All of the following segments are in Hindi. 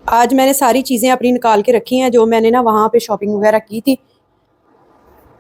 आज मैंने सारी चीज़ें अपनी निकाल के रखी हैं जो मैंने ना वहाँ पे शॉपिंग वगैरह की थी।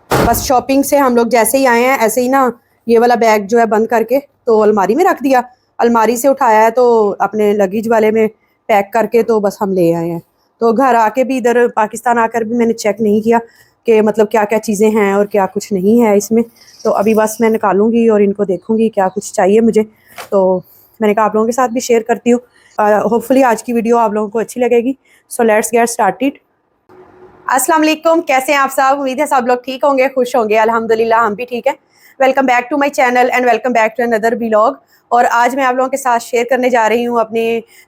बस शॉपिंग से हम लोग जैसे ही आए हैं ऐसे ही ना ये वाला बैग जो है बंद करके तो अलमारी में रख दिया। अलमारी से उठाया है तो अपने लगेज वाले में पैक करके तो बस हम ले आए हैं। तो घर आके भी इधर पाकिस्तान आकर भी मैंने चेक नहीं किया कि मतलब क्या क्या चीज़ें हैं और क्या कुछ नहीं है इसमें। तो अभी बस मैं निकालूंगी और इनको देखूंगी क्या कुछ चाहिए मुझे। तो मैंने कहा आप लोगों के साथ भी शेयर करती हूँ। होपफुली आज की वीडियो आप लोगों को अच्छी लगेगी। So let's get started. अस्सलाम वालेकुम, कैसे हैं आप सब? उम्मीद है सब लोग ठीक होंगे, खुश होंगे। अल्हम्दुलिल्लाह हम भी ठीक है। Welcome back to my channel and welcome back to another vlog. और आज मैं आप लोगों के साथ शेयर करने जा रही हूँ अपने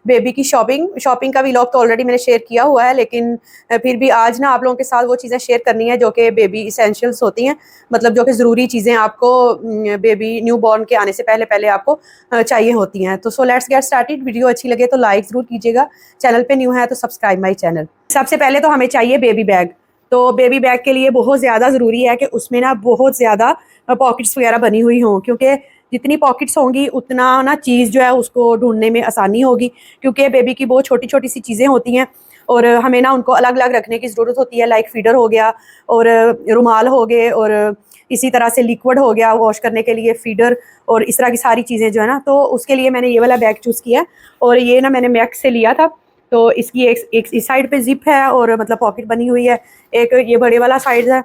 बेबी की शॉपिंग का व्लॉग। तो ऑलरेडी मैंने शेयर किया हुआ है, लेकिन फिर भी आज ना आप लोगों के साथ वो चीज़ें शेयर करनी है जो कि बेबी इसेंशियल्स होती हैं। मतलब जो कि ज़रूरी चीज़ें आपको बेबी न्यू बॉर्न के आने से पहले पहले आपको चाहिए होती हैं। तो so let's get started. Video अच्छी लगे तो लाइक ज़रूर कीजिएगा, चैनल पे न्यू है तो सब्सक्राइब माई चैनल। सबसे पहले तो हमें चाहिए बेबी बैग। तो बेबी बैग के लिए बहुत ज़्यादा ज़रूरी है कि उसमें ना बहुत ज़्यादा पॉकेट्स वगैरह बनी हुई हों, क्योंकि जितनी पॉकेट्स होंगी उतना ना चीज़ जो है उसको ढूंढने में आसानी होगी। क्योंकि बेबी की बहुत छोटी छोटी सी चीज़ें होती हैं और हमें ना उनको अलग अलग रखने की ज़रूरत होती है। लाइक फीडर हो गया और रुमाल हो गए और इसी तरह से लिक्विड हो गया वॉश करने के लिए, फीडर और इस तरह की सारी चीज़ें जो है ना। तो उसके लिए मैंने ये वाला बैग चूज़ किया और ये ना मैंने मैक्स से लिया था। तो इसकी एक इस साइड पे जिप है और मतलब पॉकेट बनी हुई है, एक ये बड़े वाला साइड है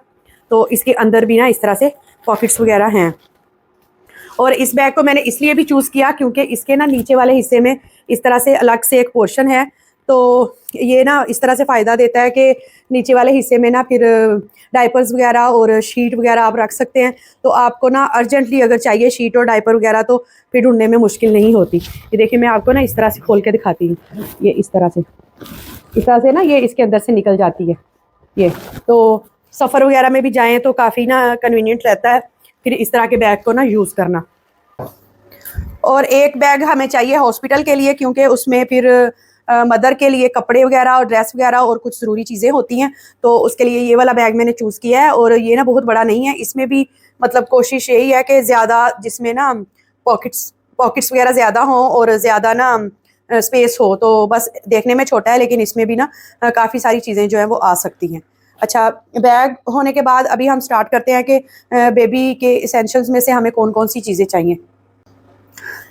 तो इसके अंदर भी ना इस तरह से पॉकेट्स वगैरह हैं। और इस बैग को मैंने इसलिए भी चूज़ किया क्योंकि इसके ना नीचे वाले हिस्से में इस तरह से अलग से एक पोर्शन है। तो ये ना इस तरह से फ़ायदा देता है कि नीचे वाले हिस्से में ना फिर डायपर्स वगैरह और शीट वगैरह आप रख सकते हैं। तो आपको ना अर्जेंटली अगर चाहिए शीट और डायपर वगैरह तो फिर ढूंढने में मुश्किल नहीं होती। ये देखिए मैं आपको ना इस तरह से खोल के दिखाती हूँ। ये इस तरह से ना ये इसके अंदर से निकल जाती है। ये तो सफ़र वगैरह में भी जाएं तो काफ़ी ना कन्वीनियंट रहता है फिर इस तरह के बैग को ना यूज़ करना। और एक बैग हमें चाहिए हॉस्पिटल के लिए, क्योंकि उसमें फिर मदर के लिए कपड़े वगैरह और ड्रेस वगैरह और कुछ ज़रूरी चीज़ें होती हैं। तो उसके लिए ये वाला बैग मैंने चूज़ किया है और ये ना बहुत बड़ा नहीं है। इसमें भी मतलब कोशिश यही है कि ज़्यादा जिसमें ना पॉकेट्स वगैरह ज़्यादा हों और ज़्यादा ना स्पेस हो। तो बस देखने में छोटा है लेकिन इसमें भी ना काफ़ी सारी चीज़ें जो है वो आ सकती हैं। अच्छा, बैग होने के बाद अभी हम स्टार्ट करते हैं कि बेबी के इसेंशियल्स में से हमें कौन कौन सी चीज़ें चाहिए।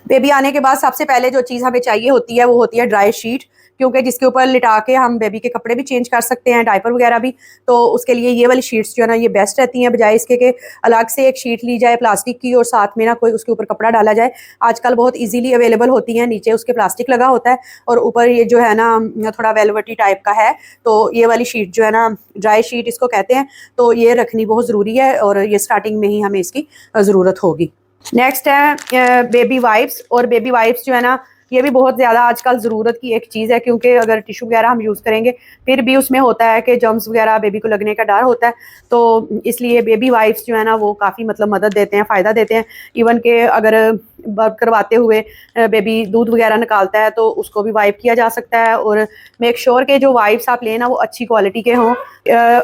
बेबी आने के बाद सबसे पहले जो चीज़ हमें चाहिए होती है वो होती है ड्राई शीट, क्योंकि जिसके ऊपर लिटा के हम बेबी के कपड़े भी चेंज कर सकते हैं, डायपर वगैरह भी। तो उसके लिए ये वाली शीट्स जो है ना ये बेस्ट रहती हैं, बजाय इसके कि अलग से एक शीट ली जाए प्लास्टिक की और साथ में ना कोई उसके ऊपर कपड़ा डाला जाए। आजकल बहुत ईजीली अवेलेबल होती हैं, नीचे उसके प्लास्टिक लगा होता है और ऊपर ये जो है ना थोड़ा वेलवेटी टाइप का है। तो ये वाली शीट जो है ना ड्राई शीट इसको कहते हैं, तो ये रखनी बहुत ज़रूरी है और ये स्टार्टिंग में ही हमें इसकी ज़रूरत होगी। नेक्स्ट है बेबी वाइप्स। और बेबी वाइप्स जो है ना ये भी बहुत ज़्यादा आजकल ज़रूरत की एक चीज़ है, क्योंकि अगर टिशू वगैरह हम यूज़ करेंगे फिर भी उसमें होता है कि जर्म्स वगैरह बेबी को लगने का डर होता है। तो इसलिए बेबी वाइप्स जो है ना वो काफ़ी मतलब मदद देते हैं, फ़ायदा देते हैं। इवन के अगर बर्थ करवाते हुए बेबी दूध वगैरह निकालता है तो उसको भी वाइप किया जा सकता है। और मेक श्योर के जो वाइप्स आप लें ना वो अच्छी क्वालिटी के हों।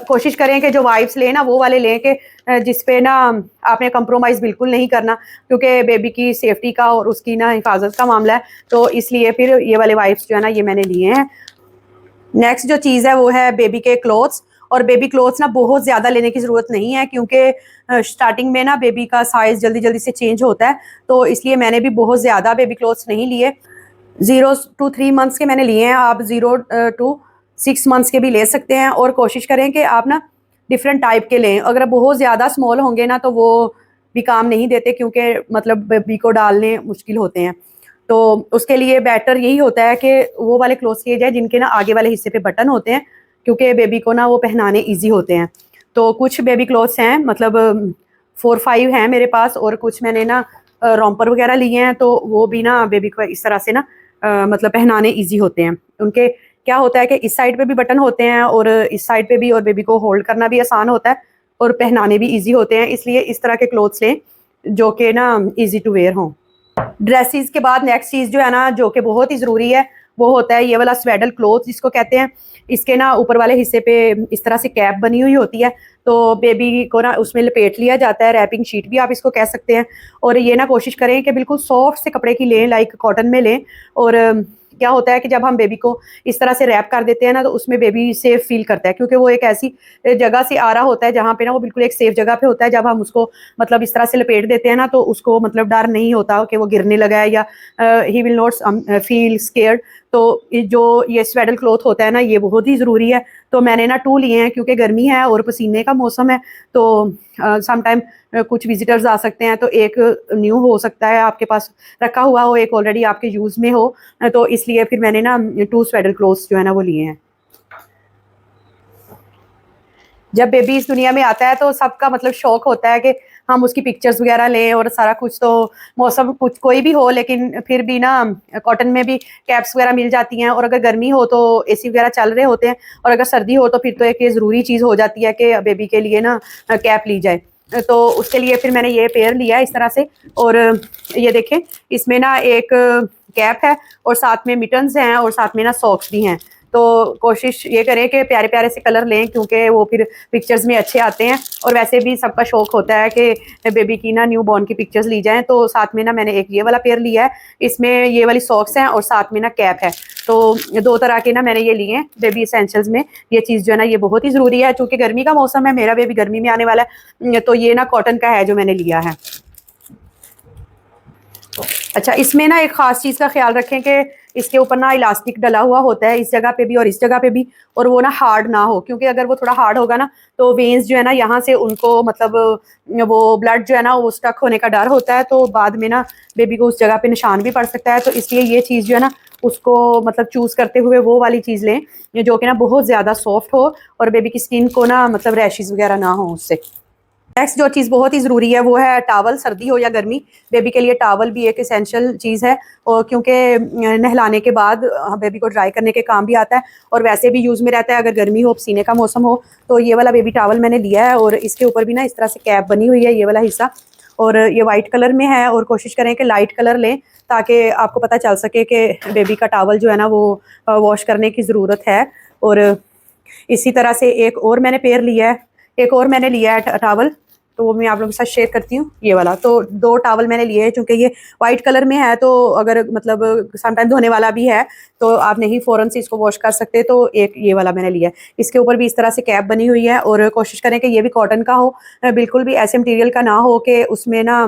कोशिश करें कि जो वाइप्स लें ना वो वाले लें कि जिस पे ना आपने कंप्रोमाइज़ बिल्कुल नहीं करना, क्योंकि बेबी की सेफ्टी का और उसकी ना हिफाजत का मामला है। तो इसलिए फिर ये वाले वाइप्स जो है ना ये मैंने लिए हैं। नेक्स्ट जो चीज़ है वो है बेबी के क्लोथ्स। और बेबी क्लोथ्स ना बहुत ज़्यादा लेने की ज़रूरत नहीं है, क्योंकि स्टार्टिंग में ना बेबी का साइज़ जल्दी जल्दी से चेंज होता है। तो इसलिए मैंने भी बहुत ज़्यादा बेबी क्लोथ्स नहीं लिए। 0 to 3 मंथ्स के मैंने लिए हैं, आप 0 to 6 मंथ्स के भी ले सकते हैं। और कोशिश करें कि आप ना डिफरेंट टाइप के लें। अगर बहुत ज़्यादा स्मॉल होंगे ना तो वो भी काम नहीं देते, क्योंकि मतलब बेबी को डालने मुश्किल होते हैं। तो उसके लिए बेटर यही होता है कि वो वाले क्लोथ्स किए जाए जिनके ना आगे वाले हिस्से पे बटन होते हैं, क्योंकि बेबी को ना वो पहनाने ईजी होते हैं। तो कुछ बेबी क्लोथ्स हैं, मतलब 4-5 हैं मेरे पास, और कुछ मैंने ना रॉम्पर वगैरह लिए हैं। तो वो भी ना बेबी को इस तरह से ना मतलब पहनाने ईजी होते हैं। उनके क्या होता है कि इस साइड पे भी बटन होते हैं और इस साइड पे भी, और बेबी को होल्ड करना भी आसान होता है और पहनाने भी ईजी होते हैं। इसलिए इस तरह के क्लोथ्स लें जो कि ना ईजी टू वेयर हों। ड्रेसेस के बाद नेक्स्ट चीज़ जो है ना जो कि बहुत ही ज़रूरी है वो होता है ये वाला स्वेडल क्लोथ जिसको कहते हैं। इसके ना ऊपर वाले हिस्से पे इस तरह से कैप बनी हुई होती है, तो बेबी को ना उसमें लपेट लिया जाता है। रैपिंग शीट भी आप इसको कह सकते हैं। और ये ना कोशिश करें कि बिल्कुल सॉफ्ट से कपड़े की लें, लाइक कॉटन में लें। और क्या होता है कि जब हम बेबी को इस तरह से रैप कर देते हैं ना, तो उसमें बेबी सेफ फील करता है, क्योंकि वो एक ऐसी जगह से आ रहा होता है जहाँ पे ना वो बिल्कुल एक सेफ जगह पे होता है। जब हम उसको मतलब इस तरह से लपेट देते हैं ना, तो उसको मतलब डर नहीं होता कि वो गिरने लगा है, या he will not feel scared. तो जो ये स्वेडल क्लॉथ होता है ना, ये बहुत ही ज़रूरी है। तो मैंने ना 2 लिए हैं, क्योंकि गर्मी है और पसीने का मौसम है, तो सम टाइम कुछ विजिटर्स आ सकते हैं, तो एक न्यू हो सकता है आपके पास रखा हुआ हो, एक ऑलरेडी आपके यूज़ में हो, तो इसलिए फिर मैंने ना 2 स्वेडल क्लॉथ्स जो है ना वो लिए हैं। जब बेबी इस दुनिया में आता है तो सबका मतलब शौक होता है कि हम उसकी पिक्चर्स वगैरह लें और सारा कुछ। तो मौसम कुछ कोई भी हो, लेकिन फिर भी ना कॉटन में भी कैप्स वगैरह मिल जाती हैं, और अगर गर्मी हो तो एसी वगैरह चल रहे होते हैं, और अगर सर्दी हो तो फिर तो एक ये ज़रूरी चीज़ हो जाती है कि बेबी के लिए ना कैप ली जाए। तो उसके लिए फिर मैंने ये पेयर लिया इस तरह से। और ये देखें, इसमें ना एक कैप है और साथ में मिटन्स हैं और साथ में ना सॉक्स भी हैं। तो कोशिश ये करें कि प्यारे प्यारे से कलर लें, क्योंकि वो फिर पिक्चर्स में अच्छे आते हैं, और वैसे भी सबका शौक होता है कि बेबी की ना न्यू बॉर्न की पिक्चर्स ली जाएं। तो साथ में ना मैंने एक ये वाला पेयर लिया है, इसमें ये वाली सॉक्स हैं और साथ में ना कैप है। तो 2 तरह के ना मैंने ये लिए हैं बेबी एसेंशियल्स में। ये चीज़ जो है ना ये बहुत ही ज़रूरी है, क्योंकि गर्मी का मौसम है, मेरा बेबी गर्मी में आने वाला है, तो ये ना कॉटन का है जो मैंने लिया है। अच्छा, इसमें ना एक ख़ास चीज़ का ख्याल रखें कि इसके ऊपर ना इलास्टिक डला हुआ होता है, इस जगह पे भी और इस जगह पे भी, और वो ना हार्ड ना हो, क्योंकि अगर वो थोड़ा हार्ड होगा ना तो वेन्स जो है ना यहाँ से उनको मतलब वो ब्लड जो है ना वो स्टक होने का डर होता है, तो बाद में ना बेबी को उस जगह पे निशान भी पड़ सकता है। तो इसलिए ये चीज़ जो है ना उसको मतलब चूज़ करते हुए वो वाली चीज़ लें जो कि ना बहुत ज़्यादा सॉफ्ट हो, और बेबी की स्किन को ना मतलब रैशेज़ वगैरह ना हो उससे। नेक्स्ट जो चीज़ बहुत ही ज़रूरी है वो है टावल। सर्दी हो या गर्मी, बेबी के लिए टावल भी एक एसेंशियल चीज़ है, और क्योंकि नहलाने के बाद बेबी को ड्राई करने के काम भी आता है, और वैसे भी यूज़ में रहता है अगर गर्मी हो, पसीने का मौसम हो। तो ये वाला बेबी टावल मैंने लिया है, और इसके ऊपर भी ना इस तरह से कैप बनी हुई है, ये वाला हिस्सा, और ये वाइट कलर में है। और कोशिश करें कि लाइट कलर लें, ताकि आपको पता चल सके कि बेबी का टावल जो है ना वो वॉश करने की ज़रूरत है। और इसी तरह से एक और मैंने पेयर लिया है, एक और मैंने लिया है टावल, तो वो मैं आप लोगों के साथ शेयर करती हूँ। ये वाला तो 2 टावल मैंने लिए हैं, क्योंकि ये वाइट कलर में है, तो अगर मतलब समटाइम धोने वाला भी है तो आप नहीं फ़ौरन से इसको वॉश कर सकते, तो एक ये वाला मैंने लिया है। इसके ऊपर भी इस तरह से कैप बनी हुई है, और कोशिश करें कि ये भी कॉटन का हो, बिल्कुल भी ऐसे मटीरियल का ना हो कि उसमें ना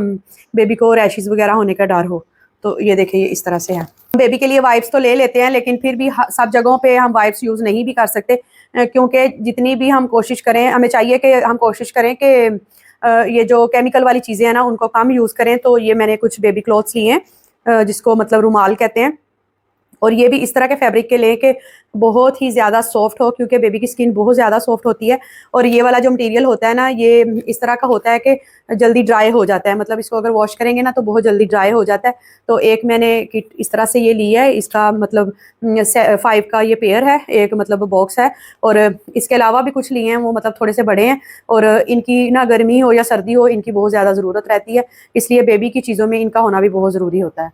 बेबी को रैशेज़ वगैरह होने का डर हो। तो ये देखिए, ये इस तरह से है। बेबी के लिए वाइप्स तो ले लेते हैं, लेकिन फिर भी सब जगहों पे हम वाइप्स यूज़ नहीं भी कर सकते, क्योंकि जितनी भी हम कोशिश करें, हमें चाहिए कि हम कोशिश करें कि ये जो केमिकल वाली चीज़ें हैं ना उनको कम यूज़ करें। तो ये मैंने कुछ बेबी क्लॉथ्स लिए हैं, जिसको मतलब रुमाल कहते हैं, और ये भी इस तरह के फैब्रिक के लें कि बहुत ही ज़्यादा सॉफ्ट हो, क्योंकि बेबी की स्किन बहुत ज़्यादा सॉफ्ट होती है। और ये वाला जो मटेरियल होता है ना, ये इस तरह का होता है कि जल्दी ड्राई हो जाता है, मतलब इसको अगर वॉश करेंगे ना तो बहुत जल्दी ड्राई हो जाता है। तो एक मैंने किट इस तरह से ये लिया है, इसका मतलब 5 का ये पेयर है, एक मतलब बॉक्स है, और इसके अलावा भी कुछ लिए हैं, वो मतलब थोड़े से बड़े हैं, और इनकी ना गर्मी हो या सर्दी हो, इनकी बहुत ज़्यादा ज़रूरत रहती है, इसलिए बेबी की चीज़ों में इनका होना भी बहुत ज़रूरी होता है।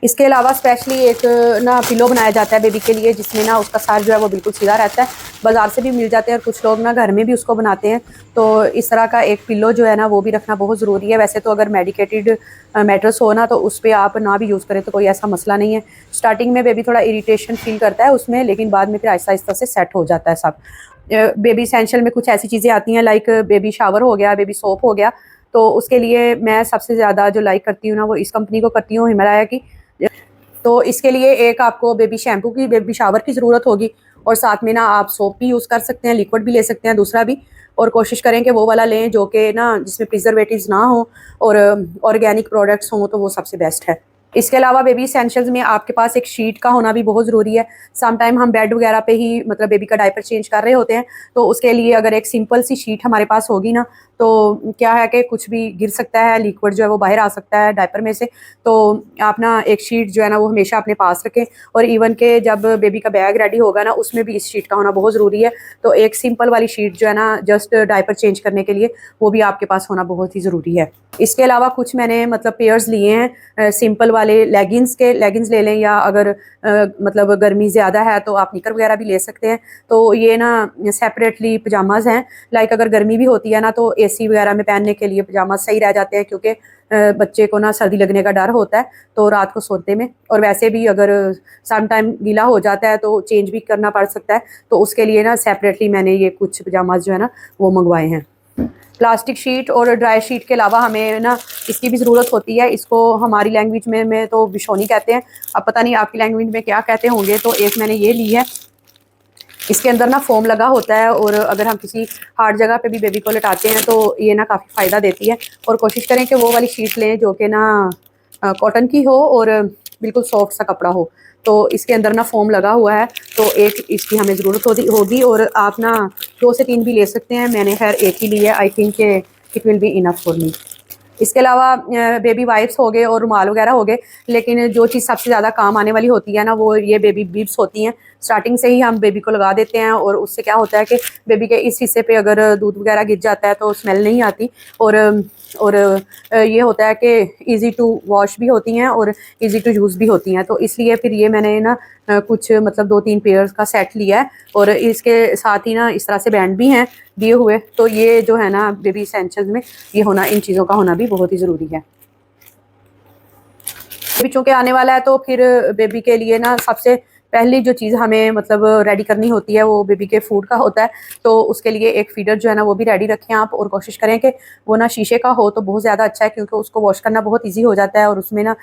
इसके अलावा स्पेशली एक ना पिलो बनाया जाता है बेबी के लिए, जिसमें ना उसका सर जो है वो बिल्कुल सीधा रहता है। बाज़ार से भी मिल जाते हैं, और कुछ लोग ना घर में भी उसको बनाते हैं। तो इस तरह का एक पिलो जो है ना वो भी रखना बहुत ज़रूरी है। वैसे तो अगर मेडिकेटेड मैट्रेस हो ना तो उस पर आप ना भी यूज़ करें तो कोई ऐसा मसला नहीं है। स्टार्टिंग में बेबी थोड़ा इरीटेशन फील करता है उसमें, लेकिन बाद में फिर आहिस्ता आहिस्ता से सेट हो जाता है सब। बेबी एसेंशियल में कुछ ऐसी चीज़ें आती हैं, लाइक बेबी शावर हो गया, बेबी सोप हो गया। तो उसके लिए मैं सबसे ज़्यादा जो लाइक करती हूँ ना वो इस कंपनी को करती हूँ, हिमालया की। तो इसके लिए एक आपको बेबी शैम्पू की, बेबी शावर की ज़रूरत होगी, और साथ में ना आप सोप भी यूज़ कर सकते हैं, लिक्विड भी ले सकते हैं दूसरा भी। और कोशिश करें कि वो वाला लें जो कि ना जिसमें प्रिजर्वेटिव्स ना हो, और ऑर्गेनिक प्रोडक्ट्स हों, तो वो सबसे बेस्ट है। इसके अलावा बेबी एसेंशियल्स में आपके पास एक शीट का होना भी बहुत ज़रूरी है। सम टाइम हम बेड वगैरह पे ही मतलब बेबी का डायपर चेंज कर रहे होते हैं, तो उसके लिए अगर एक सिंपल सी शीट हमारे पास होगी ना, तो क्या है कि कुछ भी गिर सकता है, लिक्विड जो है वो बाहर आ सकता है डायपर में से। तो आप ना एक शीट जो है ना वो हमेशा अपने पास रखें, और इवन के जब बेबी का बैग रेडी होगा ना उसमें भी इस शीट का होना बहुत ज़रूरी है। तो एक सिंपल वाली शीट जो है ना जस्ट डायपर चेंज करने के लिए, वो भी आपके पास होना बहुत ही ज़रूरी है। इसके अलावा कुछ मैंने मतलब पेयर्स लिए हैं सिंपल वाले लेगिंग्स के, लेगिंग्स ले लें, या अगर मतलब गर्मी ज़्यादा है तो आप निकर वगैरह भी ले सकते हैं। तो ये ना सेपरेटली पजामाज हैं, लाइक अगर गर्मी भी होती है ना तो एसी वगैरह में पहनने के लिए पजामा सही रह जाते हैं, क्योंकि बच्चे को ना सर्दी लगने का डर होता है तो रात को सोते में, और वैसे भी अगर सम टाइम गीला हो जाता है तो चेंज भी करना पड़ सकता है, तो उसके लिए ना सेपरेटली मैंने ये कुछ पजामाज जो है ना वो मंगवाए हैं। प्लास्टिक शीट और ड्राई शीट के अलावा हमें ना इसकी भी ज़रूरत होती है। इसको हमारी लैंग्वेज में तो बिशोनी कहते हैं, अब पता नहीं आपकी लैंग्वेज में क्या कहते होंगे। तो एक मैंने ये ली है, इसके अंदर ना फोम लगा होता है, और अगर हम किसी हार्ड जगह पे भी बेबी को लटाते हैं तो ये ना काफ़ी फ़ायदा देती है। और कोशिश करें कि वो वाली शीट लें जो कि ना कॉटन की हो और बिल्कुल सॉफ्ट सा कपड़ा हो। तो इसके अंदर ना फोम लगा हुआ है, तो एक इसकी हमें ज़रूरत होगी, और आप ना 2 से 3 भी ले सकते हैं। मैंने खैर एक ही ली है, I think it will be enough for me. इसके अलावा बेबी वाइप्स हो गए और रुमाल वगैरह हो गए, लेकिन जो चीज़ सबसे ज़्यादा काम आने वाली होती है ना वो ये बेबी बीब्स होती हैं। स्टार्टिंग से ही हम बेबी को लगा देते हैं, और उससे क्या होता है कि बेबी के इस हिस्से पे अगर दूध वगैरह गिर जाता है तो स्मेल नहीं आती, और ये होता है कि इजी टू वॉश भी होती हैं और इजी टू यूज़ भी होती हैं। तो इसलिए फिर ये मैंने ना कुछ मतलब 2-3 पेयर्स का सेट लिया है, और इसके साथ ही ना इस तरह से बैंड भी हैं दिए हुए। तो ये जो है ना बेबी एसेंशियल्स में ये होना, इन चीज़ों का होना भी बहुत ही ज़रूरी है। बेबी चूँकि आने वाला है तो फिर बेबी के लिए ना सबसे पहली जो चीज़ हमें मतलब रेडी करनी होती है वो बेबी के फूड का होता है। तो उसके लिए एक फीडर जो है ना वो भी रेडी रखें आप, और कोशिश करें कि वो ना शीशे का हो तो बहुत ज़्यादा अच्छा है, क्योंकि उसको वॉश करना बहुत ईजी हो जाता है, और उसमें ना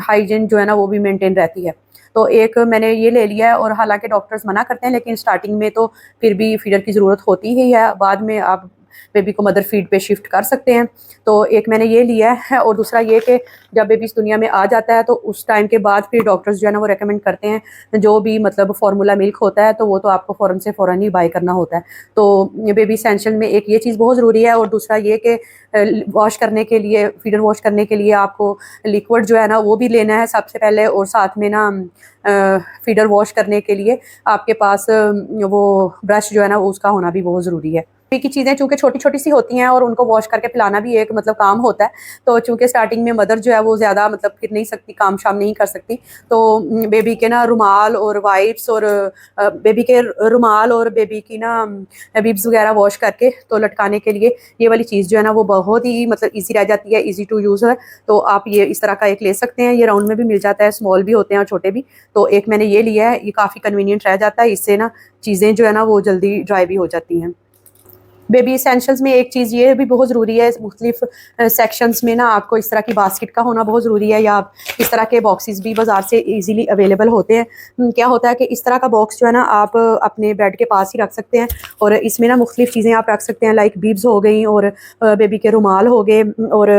हाइजीन जो है ना वो भी मेनटेन रहती है। तो एक मैंने ये ले लिया है, और हालांकि डॉक्टर्स मना करते हैं लेकिन स्टार्टिंग में तो फिर भी फीडर की ज़रूरत होती ही है। बाद में आप बेबी को मदर फीड पे शिफ्ट कर सकते हैं। तो एक मैंने ये लिया है, और दूसरा ये कि जब बेबी इस दुनिया में आ जाता है तो उस टाइम के बाद फिर डॉक्टर्स जो है ना वो रेकमेंड करते हैं जो भी मतलब फार्मूला मिल्क होता है तो वो तो आपको फ़ौरन से फ़ौरन ही बाय करना होता है। तो बेबी एसेंशियल में एक ये चीज़ बहुत ज़रूरी है, और दूसरा ये कि वॉश करने के लिए, फीडर वॉश करने के लिए आपको लिक्विड जो है ना वो भी लेना है सबसे पहले, और साथ में ना फीडर वॉश करने के लिए आपके पास वो ब्रश जो है ना उसका होना भी बहुत ज़रूरी है। की चीज़ें चूँकि छोटी-छोटी सी होती हैं और उनको वॉश करके पिलाना भी एक मतलब काम होता है। तो चूँकि स्टार्टिंग में मदर जो है वो ज़्यादा मतलब फिर नहीं सकती, काम-शाम नहीं कर सकती। तो बेबी के ना रुमाल और वाइप्स और बेबी के रुमाल और बेबी की ना बिब्स वगैरह वॉश करके तो लटकाने के लिए ये वाली चीज़ जो है ना वो बहुत ही मतलब ईज़ी रह जाती है, ईज़ी टू यूज़ है। तो आप ये इस तरह का एक ले सकते हैं, ये राउंड में भी मिल जाता है, स्मॉल भी होते हैं और छोटे भी। तो एक मैंने ये लिया है, ये काफ़ी कन्वीनियंट रह जाता है, इससे ना चीज़ें जो है ना वो जल्दी ड्राई भी हो जाती हैं। बेबी एसेंशियल्स में एक चीज़ ये भी बहुत ज़रूरी है, मुख्तलिफ सेक्शंस में ना आपको इस तरह की बास्केट का होना बहुत ज़रूरी है, या इस तरह के बॉक्सेस भी बाज़ार से इजीली अवेलेबल होते हैं। क्या होता है कि इस तरह का बॉक्स जो है ना आप अपने बेड के पास ही रख सकते हैं, और इसमें ना मुख्तलिफ चीज़ें आप रख सकते हैं, लाइक बीब्स हो गई, और बेबी के रुमाल हो गए, और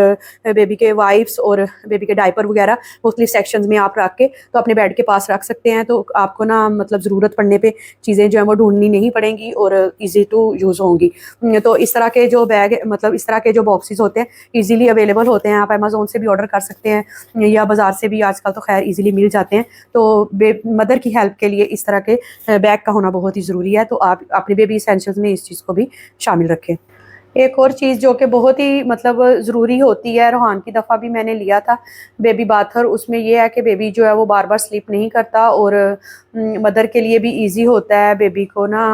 बेबी के वाइप्स और बेबी के डायपर वगैरह मुख्तलिफ सेक्शंस में आप रख के तो अपने बेड के पास रख सकते हैं। तो आपको ना मतलब ज़रूरत पड़ने पर चीज़ें जो है वो ढूंढनी नहीं पड़ेंगी और ईजी टू यूज़ होंगी। तो इस तरह के जो बैग मतलब इस तरह के जो बॉक्सेस होते हैं इजीली अवेलेबल होते हैं, आप अमेज़न से भी ऑर्डर कर सकते हैं या बाज़ार से भी आजकल तो खैर इजीली मिल जाते हैं। तो मदर की हेल्प के लिए इस तरह के बैग का होना बहुत ही ज़रूरी है, तो आप अपने बेबी एसेंशियल्स में इस चीज़ को भी शामिल रखें। एक और चीज़ जो कि बहुत ही मतलब ज़रूरी होती है, रूहान की दफ़ा भी मैंने लिया था बेबी बाथर, उसमें ये है कि बेबी जो है वो बार बार स्लीप नहीं करता, और मदर के लिए भी इजी होता है बेबी को ना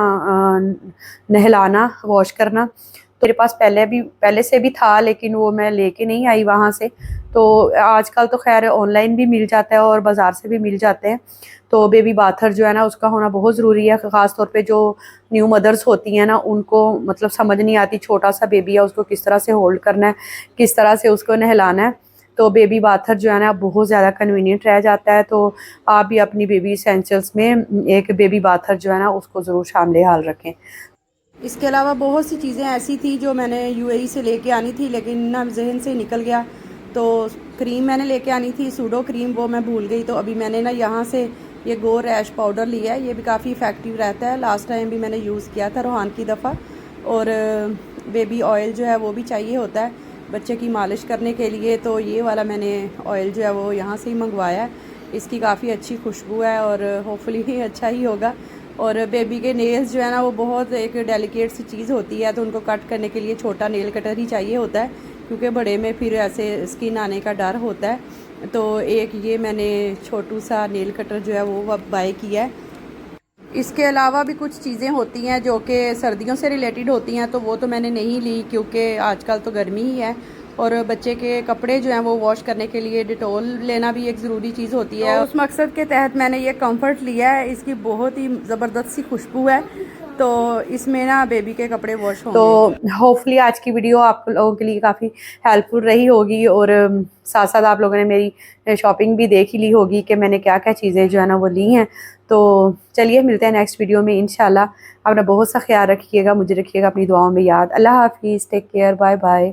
नहलाना, वॉश करना। तो मेरे पास पहले से भी था, लेकिन वो मैं लेके नहीं आई वहाँ से। तो आजकल तो खैर ऑनलाइन भी मिल जाता है और बाज़ार से भी मिल जाते हैं। तो बेबी बाथर जो है ना उसका होना बहुत ज़रूरी है, ख़ास तौर पे जो न्यू मदर्स होती हैं ना उनको मतलब समझ नहीं आती, छोटा सा बेबी है उसको किस तरह से होल्ड करना है, किस तरह से उसको नहलाना है। तो बेबी बाथर जो है ना बहुत ज़्यादा कन्वीनियंट रह जाता है। तो आप भी अपनी बेबी एसेंशियल्स में एक बेबी बाथर जो है ना उसको ज़रूर शामिल हाल रखें। इसके अलावा बहुत सी चीज़ें ऐसी थी जो मैंने यूएई से लेके आनी थी, लेकिन ना जहन से निकल गया। तो क्रीम मैंने लेके आनी थी, सूडो क्रीम, वो मैं भूल गई। तो अभी मैंने ना यहाँ से ये गो रैश पाउडर लिया है, ये भी काफ़ी इफ़ेक्टिव रहता है, लास्ट टाइम भी मैंने यूज़ किया था रूहान की दफ़ा। और बेबी ऑयल जो है वो भी चाहिए होता है बच्चे की मालिश करने के लिए, तो ये वाला मैंने ऑयल जो है वो यहाँ से ही मंगवाया है। इसकी काफ़ी अच्छी खुशबू है और होपफुली अच्छा ही होगा। और बेबी के नेल्स जो है ना वो बहुत एक डेलिकेट सी चीज़ होती है, तो उनको कट करने के लिए छोटा नेल कटर ही चाहिए होता है, क्योंकि बड़े में फिर ऐसे स्किन आने का डर होता है। तो एक ये मैंने छोटू सा नेल कटर जो है वो बाय किया है। इसके अलावा भी कुछ चीज़ें होती हैं जो कि सर्दियों से रिलेटेड होती हैं, तो वो तो मैंने नहीं ली क्योंकि आजकल तो गर्मी ही है। और बच्चे के कपड़े जो हैं वो वॉश करने के लिए डिटॉल लेना भी एक ज़रूरी चीज़ होती है। तो उस मकसद के तहत मैंने ये कंफर्ट लिया है। इसकी बहुत ही ज़बरदस्त सी खुशबू है, तो इसमें ना बेबी के कपड़े वॉश होंगे। तो होपफुली आज की वीडियो आप लोगों के लिए काफ़ी हेल्पफुल रही होगी, और साथ साथ आप लोगों ने मेरी शॉपिंग भी देख ही ली होगी कि मैंने क्या क्या चीज़ें जो है ना वो ली हैं। तो चलिए मिलते हैं नेक्स्ट वीडियो में इंशाल्लाह। अपना बहुत सा ख्याल रखिएगा, मुझे रखिएगा अपनी दुआओं में याद। अल्लाह हाफिज़, टेक केयर, बाय बाय।